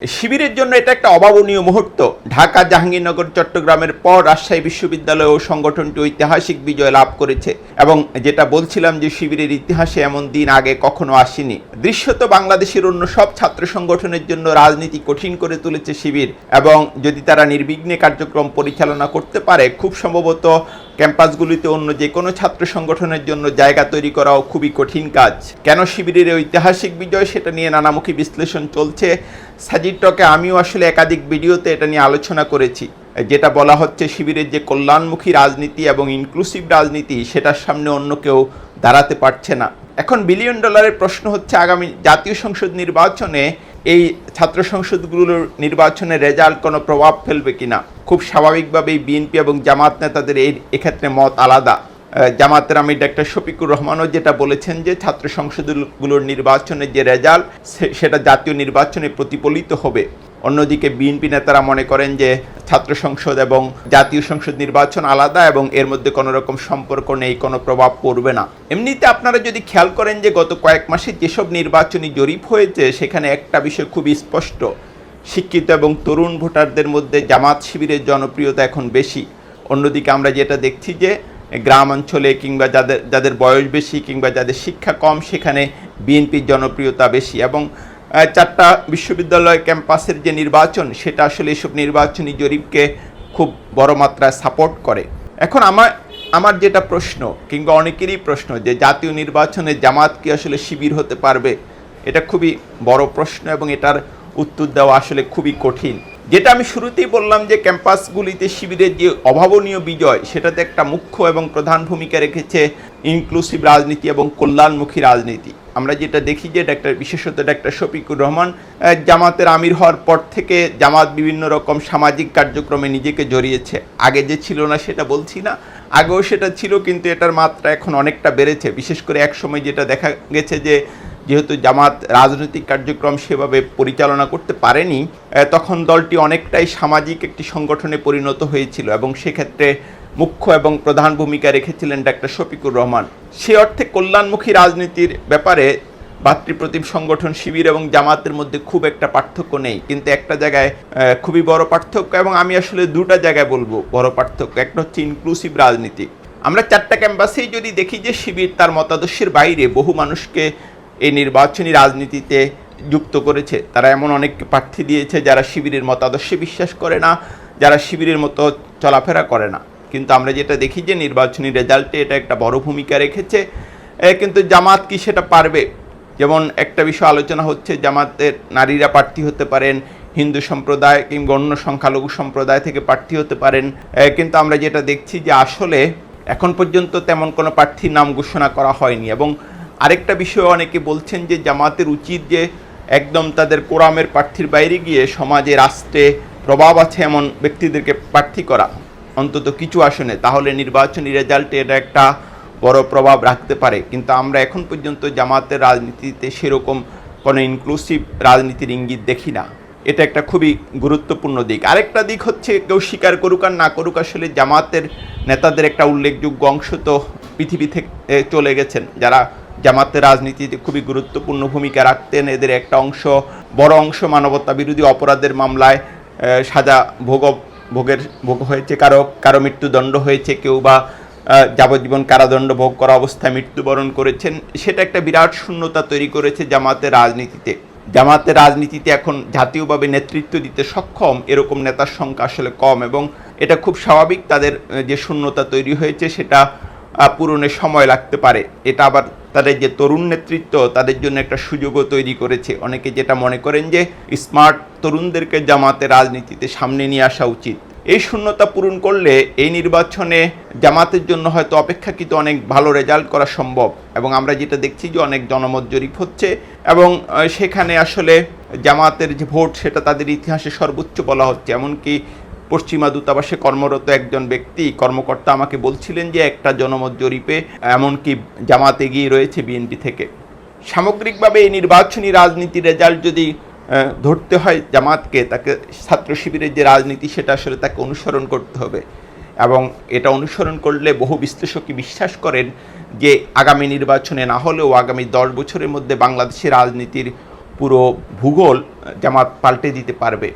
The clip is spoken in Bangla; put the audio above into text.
শিবিরের জন্য এটা একটা অভাবনীয় মুহূর্ত। ঢাকা, জাহাঙ্গীরনগর, চট্টগ্রামের পর রাজশাহী বিশ্ববিদ্যালয় ও সংগঠনটি ঐতিহাসিক বিজয় লাভ করেছে এবং যেটা বলছিলাম যে শিবিরের ইতিহাসে এমন দিন আগে কখনো আসেনি। দৃশ্যত বাংলাদেশের অন্য সব ছাত্র সংগঠনের জন্য রাজনীতি কঠিন করে তুলেছে শিবির এবং যদি তারা নির্বিঘ্নে কার্যক্রম পরিচালনা করতে পারে, খুব সম্ভবত ক্যাম্পাসগুলিতে অন্য যে কোনো ছাত্র সংগঠনের জন্য জায়গা তৈরি করাও খুবই কঠিন কাজ। কেন শিবিরের ঐতিহাসিক বিজয়, সেটা নিয়ে নানামুখী বিশ্লেষণ চলছে। সাজিদ টকে আমিও আসলে একাধিক ভিডিওতে এটা নিয়ে আলোচনা করেছি। যেটা বলা হচ্ছে শিবিরের যে কল্যাণমুখী রাজনীতি এবং ইনক্লুসিভ রাজনীতি, সেটার সামনে অন্য কেউ দাঁড়াতে পারছে না। এখন বিলিয়ন ডলারের প্রশ্ন হচ্ছে আগামী জাতীয় সংসদ নির্বাচনে এই ছাত্র সংসদগুলোর নির্বাচনের রেজাল্ট কোনো প্রভাব ফেলবে কিনা। খুব স্বাভাবিকভাবেই বিএনপি এবং জামাত নেতাদের এক্ষেত্রে মত আলাদা। জামাতের আমির ডাক্তার শফিকুর রহমানও যেটা বলেছেন যে ছাত্র সংসদগুলোর নির্বাচনের যে রেজাল্ট সেটা জাতীয় নির্বাচনে প্রতিফলিত হবে। অন্যদিকে বিএনপি নেতারা মনে করেন যে ছাত্র সংসদ এবং জাতীয় সংসদ নির্বাচন আলাদা এবং এর মধ্যে কোনো রকম সম্পর্ক নেই, কোনো প্রভাব পড়বে না। এমনিতে আপনারা যদি খেয়াল করেন যে গত কয়েক মাসে যেসব নির্বাচনী জরিপ হয়েছে, সেখানে একটা বিষয় খুবই স্পষ্ট। শিক্ষিত এবং তরুণ ভোটারদের মধ্যে জামাত শিবিরের জনপ্রিয়তা এখন বেশি। অন্যদিকে আমরা যেটা দেখছি যে গ্রাম অঞ্চলে কিংবা যাদের বয়স বেশি কিংবা যাদের শিক্ষা কম, সেখানে বিএনপির জনপ্রিয়তা বেশি এবং চারটা বিশ্ববিদ্যালয় ক্যাম্পাসের যে নির্বাচন, সেটা আসলে এসব নির্বাচনী জরিপকে খুব বড় মাত্রায় সাপোর্ট করে। এখন আমার যেটা প্রশ্ন কিংবা অনেকেরই প্রশ্ন যে জাতীয় নির্বাচনে জামাত কি আসলে শিবির হতে পারবে, এটা খুবই বড় প্রশ্ন এবং এটার উত্তর দেওয়া আসলে খুবই কঠিন। যেটা আমি শুরুতেই বললাম যে ক্যাম্পাসগুলিতে শিবিরের যে অভাবনীয় বিজয়, সেটাতে একটা মুখ্য এবং প্রধান ভূমিকা রেখেছে ইনক্লুসিভ রাজনীতি এবং কল্যাণমুখী রাজনীতি। আমরা যেটা দেখি যে বিশেষত ডাক্তার শফিকুর রহমান জামাতের আমির হওয়ার পর থেকে জামাত বিভিন্ন রকম সামাজিক কার্যক্রমে নিজেকে জড়িয়েছে। আগে যে ছিল না সেটা বলছি না, আগেও সেটা ছিল, কিন্তু এটার মাত্রা এখন অনেকটা বেড়েছে। বিশেষ করে এক সময় যেটা দেখা গেছে যে যেহেতু জামাত রাজনৈতিক কার্যক্রম সেভাবে পরিচালনা করতে পারেনি, তখন দলটি অনেকটাই সামাজিক একটি সংগঠনে পরিণত হয়েছিল এবং সেক্ষেত্রে মুখ্য এবং প্রধান ভূমিকা রেখেছিলেন ডাক্তার শফিকুর রহমান। সে অর্থে কল্যাণমুখী রাজনীতির ব্যাপারে ভাতৃপ্রতিম সংগঠন শিবির এবং জামাতের মধ্যে খুব একটা পার্থক্য নেই, কিন্তু একটা জায়গায় খুবই বড় পার্থক্য এবং আমি আসলে দুটা জায়গায় বলবো বড় পার্থক্য। একটা হচ্ছে ইনক্লুসিভ রাজনীতি। আমরা চারটা ক্যাম্পাসেই যদি দেখি যে শিবির তার মতাদর্শের বাইরে বহু মানুষকে এই নির্বাচনী রাজনীতিতে যুক্ত করেছে। তারা এমন অনেক প্রার্থী দিয়েছে যারা শিবিরের মতাদর্শে বিশ্বাস করে না, যারা শিবিরের মতো চলাফেরা করে না, কিন্তু আমরা যেটা দেখি যে নির্বাচনী রেজাল্টে এটা একটা বড় ভূমিকা রেখেছে। কিন্তু জামাত কি সেটা পারবে? যেমন একটা বিষয় আলোচনা হচ্ছে, জামাতের নারীরা প্রার্থী হতে পারেন, হিন্দু সম্প্রদায় কিংবা অন্য সংখ্যালঘু সম্প্রদায় থেকে প্রার্থী হতে পারেন, কিন্তু আমরা যেটা দেখছি যে আসলে এখন পর্যন্ত তেমন কোনো প্রার্থীর নাম ঘোষণা করা হয়নি। এবং আরেকটা বিষয় অনেকে বলছেন যে জামাতের উচিত যে একদম তাদের কোরামের প্রার্থীর বাইরে গিয়ে সমাজে রাষ্ট্রে প্রভাব আছে এমন ব্যক্তিদেরকে প্রার্থী করা, অন্তত কিছু আসনে, তাহলে নির্বাচনী রেজাল্টে এটা একটা বড় প্রভাব রাখতে পারে। কিন্তু আমরা এখন পর্যন্ত জামাতের রাজনীতিতে সেরকম কোনো ইনক্লুসিভ রাজনীতির ইঙ্গিত দেখি না। এটা একটা খুবই গুরুত্বপূর্ণ দিক। আরেকটা দিক হচ্ছে, কেউ স্বীকার করুক আর না করুক, আসলে জামাতের নেতাদের একটা উল্লেখযোগ্য অংশ তো পৃথিবী থেকে চলে গেছেন, যারা জামাতের রাজনীতিতে খুবই গুরুত্বপূর্ণ ভূমিকা রাখতেন। এদের একটা বড় অংশ মানবতা বিরোধী অপরাধের মামলায় সাজা ভোগ হয়েছে, কারো মৃত্যুদণ্ড হয়েছে, কেউ বা যাবজ্জীবন কারাদণ্ড ভোগ করা অবস্থায় মৃত্যুবরণ করেছেন। সেটা একটা বিরাট শূন্যতা তৈরি করেছে জামাতের রাজনীতিতে। জামাতের রাজনীতিতে এখন জাতীয়ভাবে নেতৃত্ব দিতে সক্ষম এরকম নেতার সংখ্যা আসলে কম এবং এটা খুব স্বাভাবিক। তাদের যে শূন্যতা তৈরি হয়েছে সেটা পূরণের সময় লাগতে পারে। এটা আবার তাদের যে তরুণ নেতৃত্ব, তাদের জন্য একটা সুযোগও তৈরি করেছে। অনেকে যেটা মনে করেন যে স্মার্ট তরুণদেরকে জামাতের রাজনীতিতে সামনে নিয়ে আসা উচিত। এই শূন্যতা পূরণ করলে এই নির্বাচনে জামাতের জন্য হয়তো অপেক্ষাকৃত অনেক ভালো রেজাল্ট করা সম্ভব। এবং আমরা যেটা দেখছি যে অনেক জনমত জরিপ হচ্ছে এবং সেখানে আসলে জামাতের যে ভোট, সেটা তাদের ইতিহাসে সর্বোচ্চ বলা হচ্ছে। এমনকি পশ্চিমা দূতাবাসে কর্মরত একজন কর্মকর্তা আমাকে বলছিলেন যে একটা জনমত জরিপে এমনকি জামাত এগিয়ে রয়েছে বিএনপি থেকে। সামগ্রিকভাবে এই নির্বাচনী রাজনীতির রেজাল্ট যদি ধরতে হয় জামাতকে, তাকে ছাত্র শিবিরের যে রাজনীতি সেটা আসলে তাকে অনুসরণ করতে হবে এবং এটা অনুসরণ করলে বহু বিশ্লেষকই বিশ্বাস করেন যে আগামী নির্বাচনে না হলেও আগামী 10 বছরের মধ্যে বাংলাদেশের রাজনীতির পুরো ভূগোল জামাত পাল্টে দিতে পারবে।